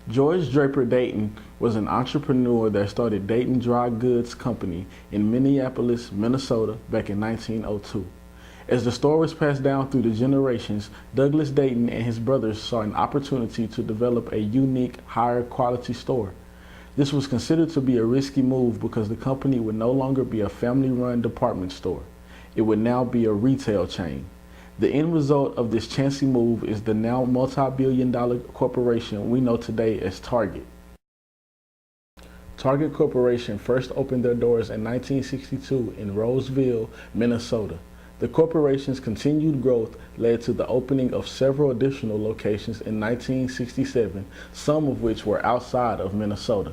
George Draper Dayton was an entrepreneur that started Dayton Dry Goods Company in Minneapolis, Minnesota back in 1902. As the store was passed down through the generations, Douglas Dayton and his brothers saw an opportunity to develop a unique, higher quality store. This was considered to be a risky move because the company would no longer be a family-run department store. It would now be a retail chain. The end result of this chancy move is the now multi-billion-dollar corporation we know today as Target. Target Corporation first opened their doors in 1962 in Roseville, Minnesota. The corporation's continued growth led to the opening of several additional locations in 1967, some of which were outside of Minnesota.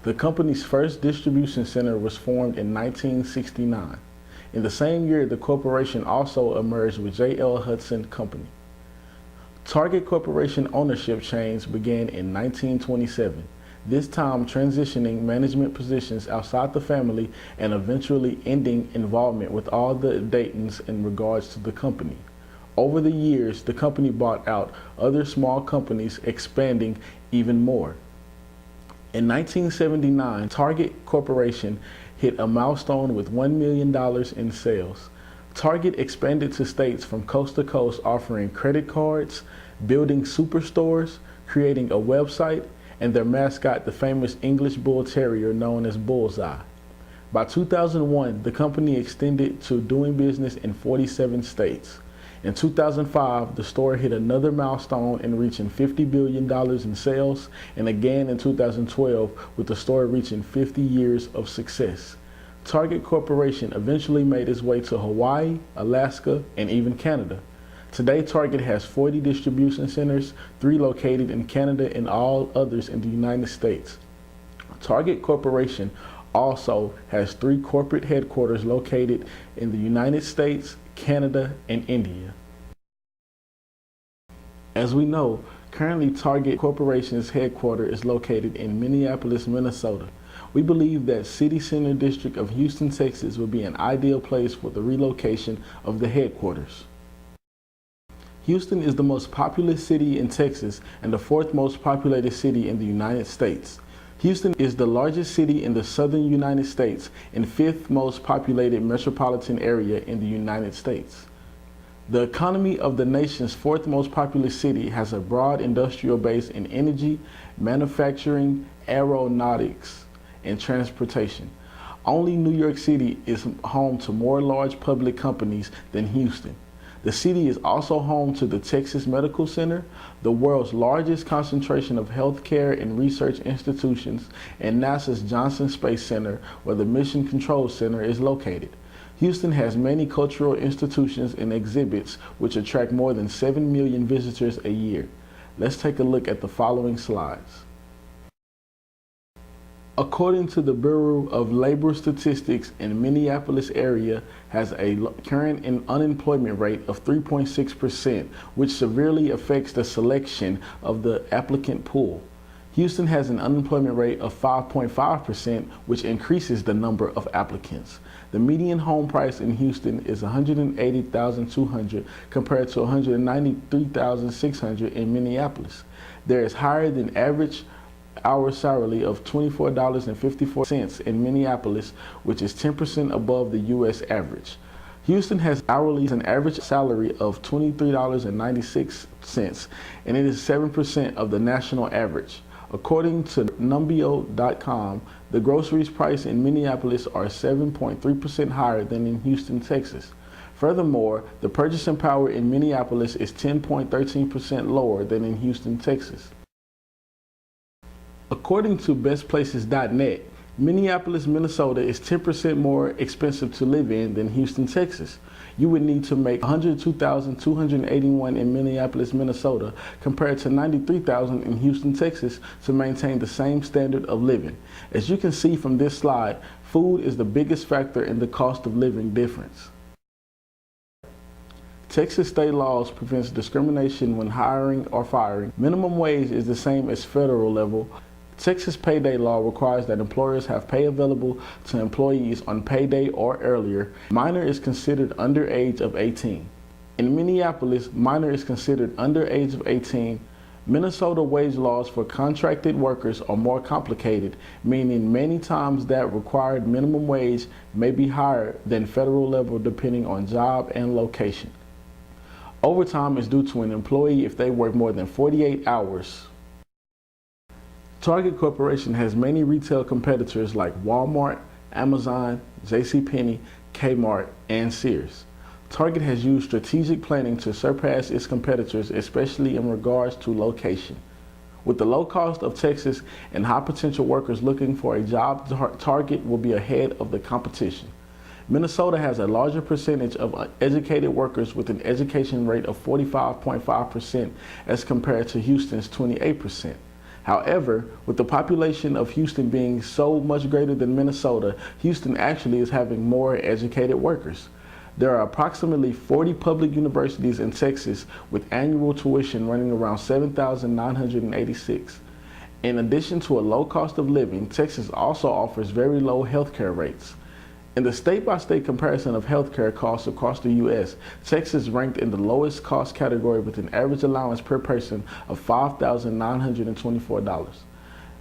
The company's first distribution center was formed in 1969. In the same year, the corporation also emerged with J.L. Hudson Company. Target Corporation ownership change began in 1927, this time transitioning management positions outside the family and eventually ending involvement with all the Daytons in regards to the company. Over the years, the company bought out other small companies, expanding even more. In 1979, Target Corporation hit a milestone with $1 million in sales. Target expanded to states from coast to coast, offering credit cards, building superstores, creating a website, and their mascot, the famous English Bull Terrier known as Bullseye. By 2001, the company extended to doing business in 47 states. In 2005, the store hit another milestone in reaching $50 billion in sales, and again in 2012 with the store reaching 50 years of success. Target Corporation eventually made its way to Hawaii, Alaska, and even Canada. Today, Target has 40 distribution centers, 3 located in Canada and all others in the United States. Target Corporation also has 3 corporate headquarters located in the United States, Canada, and India. As we know, currently Target Corporation's headquarters is located in Minneapolis, Minnesota. We believe that City Center District of Houston, Texas would be an ideal place for the relocation of the headquarters. Houston is the most populous city in Texas and the 4th most populated city in the United States. Houston is the largest city in the southern United States and 5th most populated metropolitan area in the United States. The economy of the nation's 4th most populous city has a broad industrial base in energy, manufacturing, aeronautics, and transportation. Only New York City is home to more large public companies than Houston. The city is also home to the Texas Medical Center, the world's largest concentration of healthcare and research institutions, and NASA's Johnson Space Center, where the Mission Control Center is located. Houston has many cultural institutions and exhibits which attract more than 7 million visitors a year. Let's take a look at the following slides. According to the Bureau of Labor Statistics, in the Minneapolis area has a current unemployment rate of 3.6%, which severely affects the selection of the applicant pool. Houston has an unemployment rate of 5.5%, which increases the number of applicants. The median home price in Houston is $180,200 compared to $193,600 in Minneapolis. There is higher than average hour salary of $24.54 in Minneapolis, which is 10% above the U.S. average. Houston has hourly an average salary of $23.96, and it is 7% of the national average. According to Numbeo.com, the groceries price in Minneapolis are 7.3% higher than in Houston, Texas. Furthermore, the purchasing power in Minneapolis is 10.13% lower than in Houston, Texas. According to bestplaces.net, Minneapolis, Minnesota is 10% more expensive to live in than Houston, Texas. You would need to make $102,281 in Minneapolis, Minnesota, compared to $93,000 in Houston, Texas, to maintain the same standard of living. As you can see from this slide, food is the biggest factor in the cost of living difference. Texas state laws prevents discrimination when hiring or firing. Minimum wage is the same as federal level. Texas payday law requires that employers have pay available to employees on payday or earlier. Minor is considered under age of 18. In Minneapolis, minor is considered under age of 18 Minnesota wage laws for contracted workers are more complicated, meaning many times that required minimum wage may be higher than federal level depending on job and location. Overtime is due to an employee if they work more than 48 hours. Target Corporation has many retail competitors like Walmart, Amazon, JCPenney, Kmart, and Sears. Target has used strategic planning to surpass its competitors, especially in regards to location. With the low cost of Texas and high potential workers looking for a job, Target will be ahead of the competition. Minnesota has a larger percentage of educated workers with an education rate of 45.5% as compared to Houston's 28%. However, with the population of Houston being so much greater than Minnesota, Houston actually is having more educated workers. There are approximately 40 public universities in Texas with annual tuition running around $7,986. In addition to a low cost of living, Texas also offers very low healthcare rates. In the state-by-state comparison of healthcare costs across the U.S., Texas ranked in the lowest cost category with an average allowance per person of $5,924.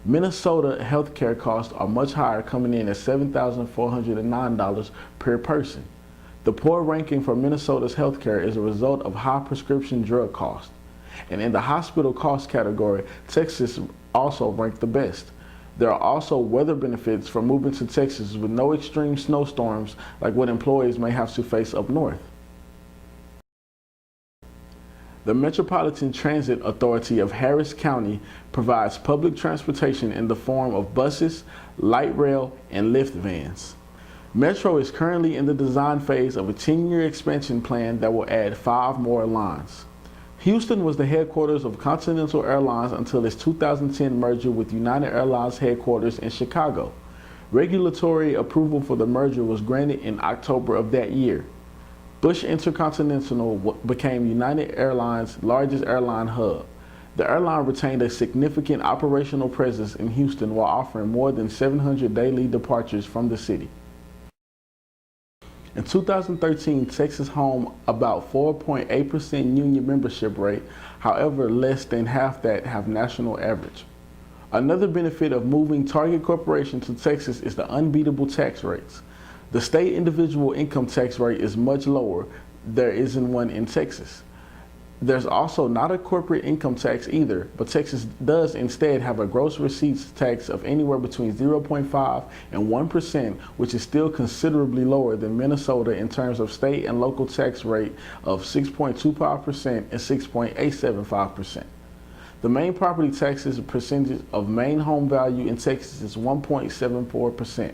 Minnesota healthcare costs are much higher, coming in at $7,409 per person. The poor ranking for Minnesota's healthcare is a result of high prescription drug costs. And in the hospital cost category, Texas also ranked the best. There are also weather benefits for moving to Texas with no extreme snowstorms like what employees may have to face up north. The Metropolitan Transit Authority of Harris County provides public transportation in the form of buses, light rail, and lift vans. Metro is currently in the design phase of a 10-year expansion plan that will add 5 more lines. Houston was the headquarters of Continental Airlines until its 2010 merger with United Airlines headquarters in Chicago. Regulatory approval for the merger was granted in October of that year. Bush Intercontinental became United Airlines' largest airline hub. The airline retained a significant operational presence in Houston while offering more than 700 daily departures from the city. In 2013, Texas home about 4.8% union membership rate, however less than half that have national average. Another benefit of moving Target Corporation to Texas is the unbeatable tax rates. The state individual income tax rate is much lower. There isn't one in Texas. There's also not a corporate income tax either, but Texas does instead have a gross receipts tax of anywhere between 0.5 and 1%, which is still considerably lower than Minnesota in terms of state and local tax rate of 6.25% and 6.875%. The main property taxes percentage of main home value in Texas is 1.74%.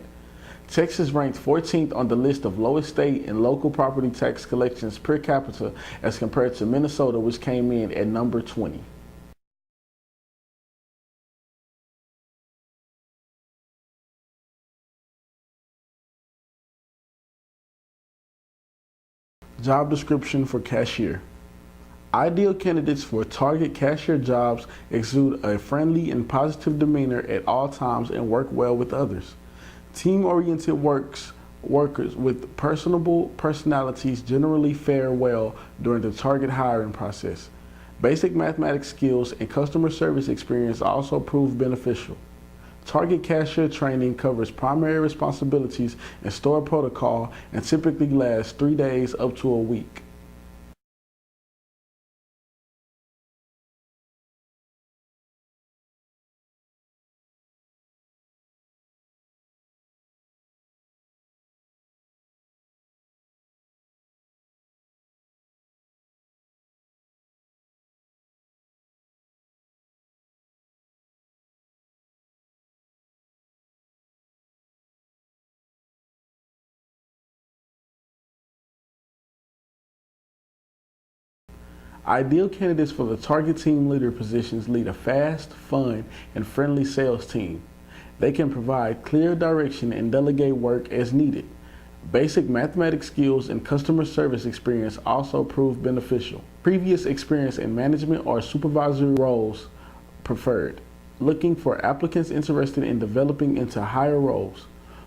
Texas ranked 14th on the list of lowest state and local property tax collections per capita as compared to Minnesota, which came in at number 20. Job description for cashier. Ideal candidates for Target cashier jobs exude a friendly and positive demeanor at all times and work well with others. Team-oriented workers with personable personalities generally fare well during the Target hiring process. Basic mathematics skills and customer service experience also prove beneficial. Target cashier training covers primary responsibilities and store protocol and typically lasts 3 days up to a week. Ideal candidates for the Target team leader positions lead a fast, fun, and friendly sales team. They can provide clear direction and delegate work as needed. Basic mathematics skills and customer service experience also prove beneficial. Previous experience in management or supervisory roles preferred. Looking for applicants interested in developing into higher roles.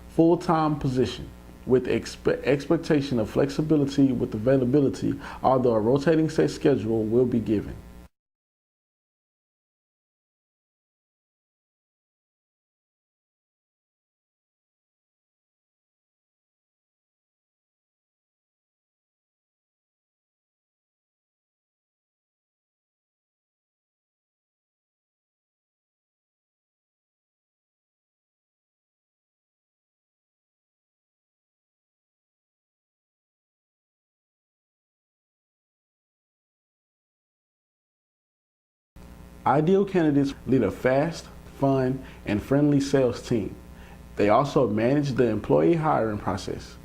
Full-time position with expectation of flexibility with availability, although a rotating set schedule will be given. Ideal candidates lead a fast, fun, and friendly sales team. They also manage the employee hiring process.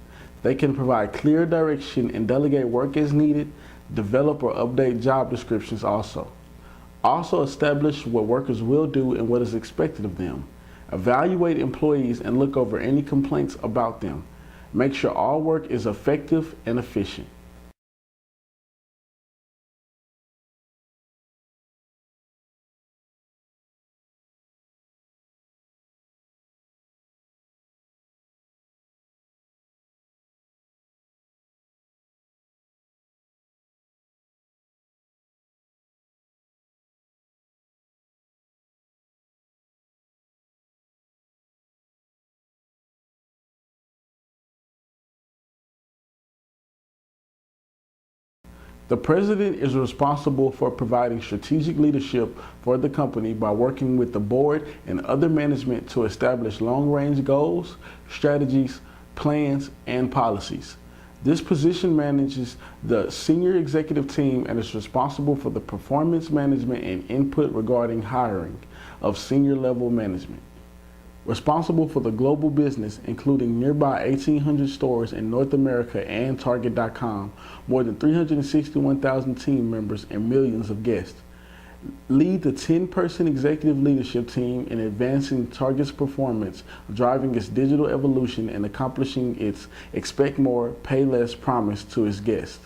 They can provide clear direction and delegate work as needed, develop or update job descriptions also. Also establish what workers will do and what is expected of them. Evaluate employees and look over any complaints about them. Make sure all work is effective and efficient. The president is responsible for providing strategic leadership for the company by working with the board and other management to establish long-range goals, strategies, plans, and policies. This position manages the senior executive team and is responsible for the performance management and input regarding hiring of senior level management. Responsible for the global business, including nearby 1,800 stores in North America and Target.com, more than 361,000 team members, and millions of guests. Lead the 10-person executive leadership team in advancing Target's performance, driving its digital evolution, and accomplishing its expect more, pay less promise to its guests.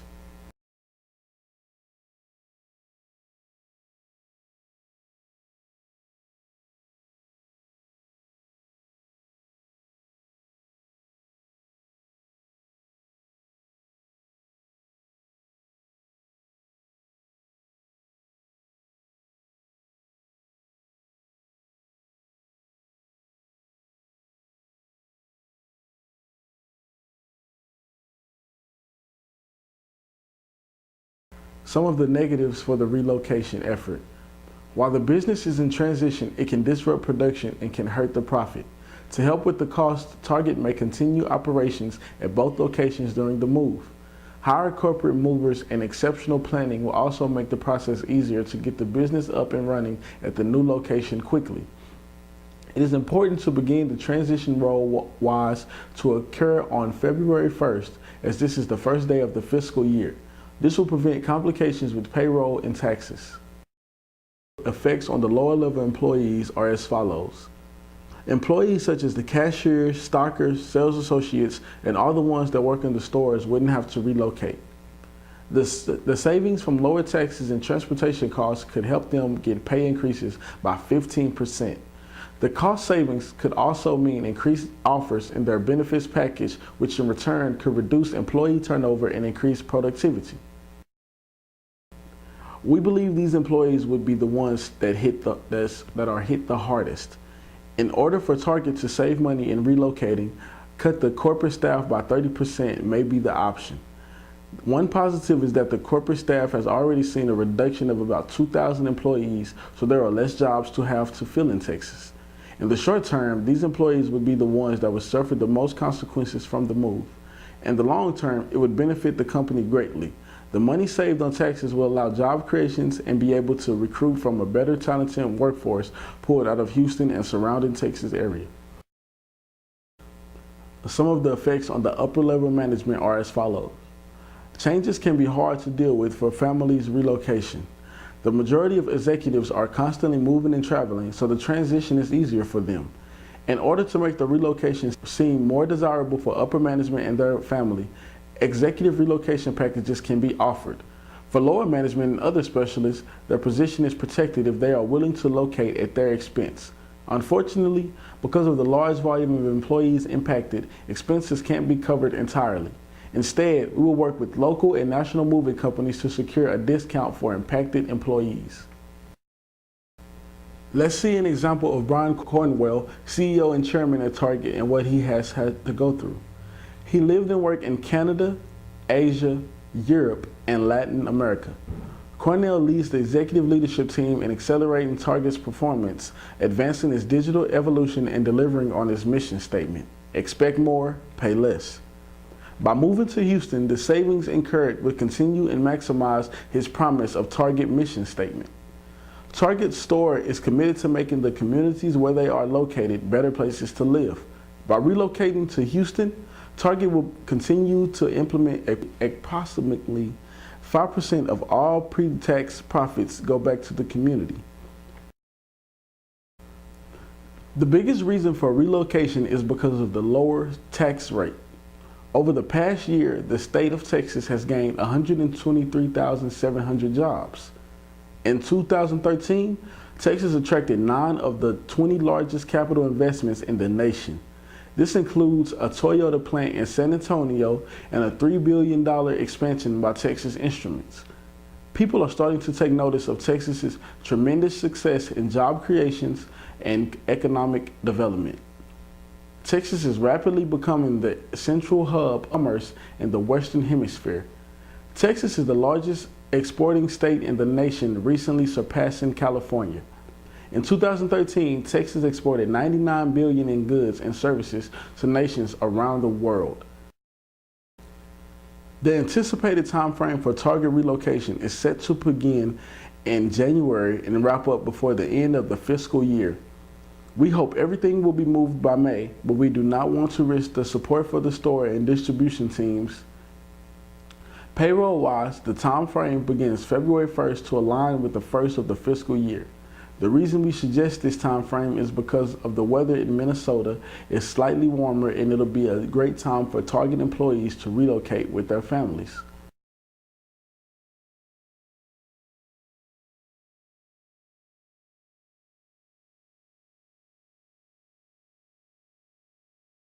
Some of the negatives for the relocation effort. While the business is in transition, it can disrupt production and can hurt the profit. To help with the cost, Target may continue operations at both locations during the move. Hire corporate movers and exceptional planning will also make the process easier to get the business up and running at the new location quickly. It is important to begin the transition role-wise to occur on February 1st, as this is the first day of the fiscal year. This will prevent complications with payroll and taxes. Effects on the lower level employees are as follows. Employees such as the cashiers, stockers, sales associates, and all the ones that work in the stores wouldn't have to relocate. The savings from lower taxes and transportation costs could help them get pay increases by 15%. The cost savings could also mean increased offers in their benefits package, which in return could reduce employee turnover and increase productivity. We believe these employees would be the ones that are hit the hardest. In order for Target to save money in relocating, cut the corporate staff by 30% may be the option. One positive is that the corporate staff has already seen a reduction of about 2,000 employees, so there are less jobs to have to fill in Texas. In the short term, these employees would be the ones that would suffer the most consequences from the move. In the long term, it would benefit the company greatly. The money saved on taxes will allow job creations and be able to recruit from a better talented workforce pulled out of Houston and surrounding Texas area. Some of the effects on the upper level management are as follows. Changes can be hard to deal with for families' relocation. The majority of executives are constantly moving and traveling, so the transition is easier for them. In order to make the relocation seem more desirable for upper management and their family, executive relocation packages can be offered. For lower management and other specialists, their position is protected if they are willing to locate at their expense. Unfortunately, because of the large volume of employees impacted, expenses can't be covered entirely. Instead, we will work with local and national moving companies to secure a discount for impacted employees. Let's see an example of Brian Cornwell, CEO and chairman at Target, and what he has had to go through. He lived and worked in Canada, Asia, Europe, and Latin America. Cornell leads the executive leadership team in accelerating Target's performance, advancing its digital evolution, and delivering on its mission statement, expect more, pay less. By moving to Houston, the savings incurred would continue and maximize his promise of Target mission statement. Target's store is committed to making the communities where they are located better places to live. By relocating to Houston, Target will continue to implement approximately 5% of all pre-tax profits go back to the community. The biggest reason for relocation is because of the lower tax rate. Over the past year, the state of Texas has gained 123,700 jobs. In 2013, Texas attracted 9 of the 20 largest capital investments in the nation. This includes a Toyota plant in San Antonio and a $3 billion expansion by Texas Instruments. People are starting to take notice of Texas's tremendous success in job creations and economic development. Texas is rapidly becoming the central hub of commerce in the Western Hemisphere. Texas is the largest exporting state in the nation, recently surpassing California. In 2013, Texas exported $99 billion in goods and services to nations around the world. The anticipated time frame for Target relocation is set to begin in January and wrap up before the end of the fiscal year. We hope everything will be moved by May, but we do not want to risk the support for the store and distribution teams. Payroll-wise, the time frame begins February 1st to align with the first of the fiscal year. The reason we suggest this time frame is because of the weather in Minnesota is slightly warmer, and it'll be a great time for Target employees to relocate with their families.